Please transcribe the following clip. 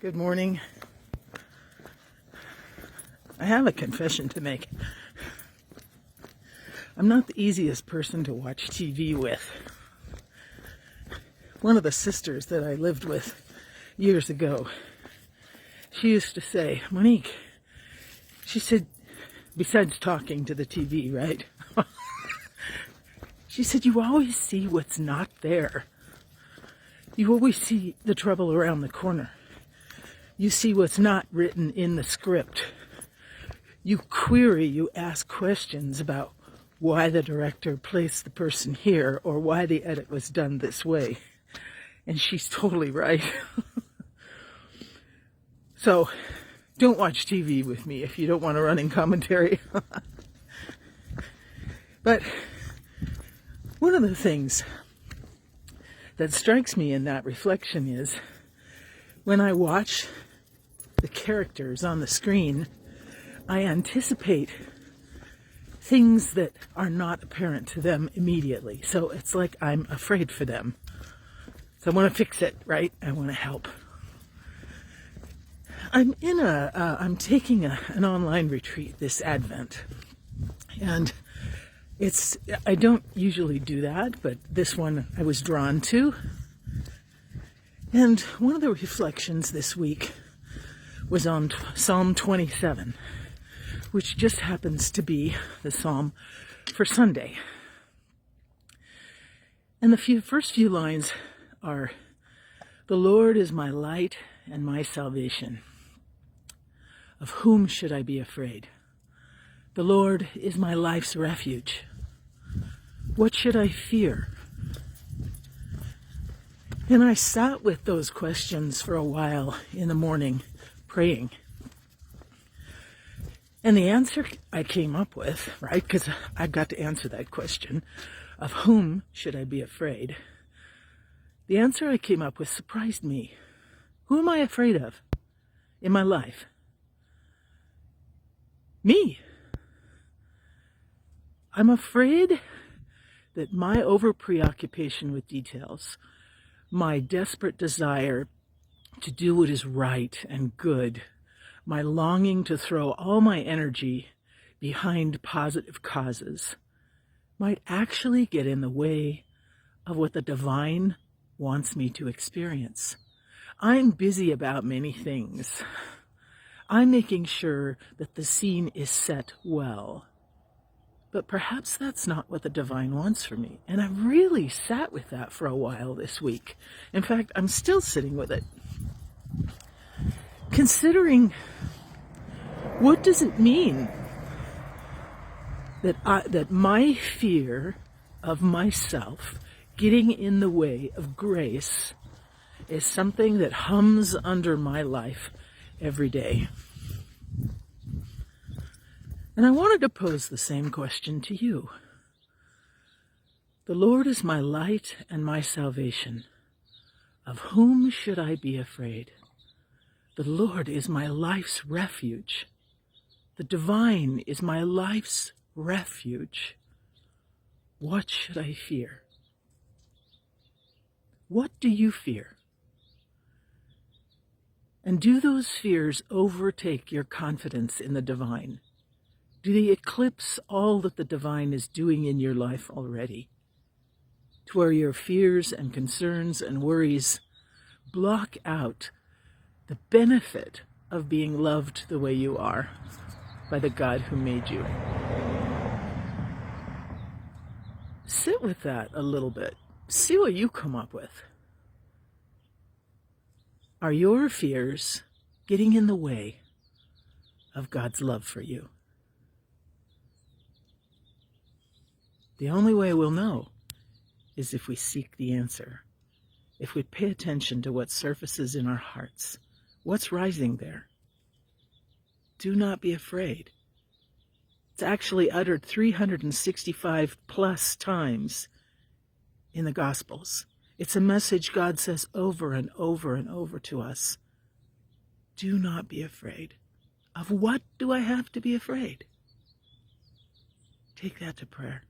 Good morning. I have a confession to make. I'm not the easiest person to watch TV with. One of the sisters that I lived with years ago, she used to say, Monique, she said, besides talking to the TV, right? She said, you always see what's not there. You always see the trouble around the corner. You see what's not written in the script. You query, you ask questions about why the director placed the person here or why the edit was done this way. And she's totally right. So, don't watch TV with me if you don't want a running commentary. But one of the things that strikes me in that reflection is when I watch the characters on the screen, I anticipate things that are not apparent to them immediately. So it's like I'm afraid for them. So I want to fix it, right? I want to help. I'm taking an online retreat this Advent. And I don't usually do that, but this one I was drawn to. And one of the reflections this week was on Psalm 27, which just happens to be the psalm for Sunday. And the first few lines are, "The Lord is my light and my salvation. Of whom should I be afraid? The Lord is my life's refuge. What should I fear?" And I sat with those questions for a while in the morning, praying. And the answer I came up with, right, because I got to answer that question, of whom should I be afraid? The answer I came up with surprised me. Who am I afraid of in my life? Me. I'm afraid that my over-preoccupation with details, my desperate desire to do what is right and good, my longing to throw all my energy behind positive causes, might actually get in the way of what the divine wants me to experience. I'm busy about many things. I'm making sure that the scene is set well. But perhaps that's not what the divine wants for me. And I really sat with that for a while this week. In fact, I'm still sitting with it. Considering, what does it mean that my fear of myself getting in the way of grace is something that hums under my life every day? And I wanted to pose the same question to you. The Lord is my light and my salvation. Of whom should I be afraid? The Lord is my life's refuge. The divine is my life's refuge. What should I fear? What do you fear? And do those fears overtake your confidence in the divine? Do they eclipse all that the divine is doing in your life already? To where your fears and concerns and worries block out the benefit of being loved the way you are by the God who made you? Sit with that a little bit. See what you come up with. Are your fears getting in the way of God's love for you? The only way we'll know is if we seek the answer, if we pay attention to what surfaces in our hearts. What's rising there? Do not be afraid. It's actually uttered 365 plus times in the Gospels. It's a message God says over and over and over to us. Do not be afraid. Of what do I have to be afraid? Take that to prayer.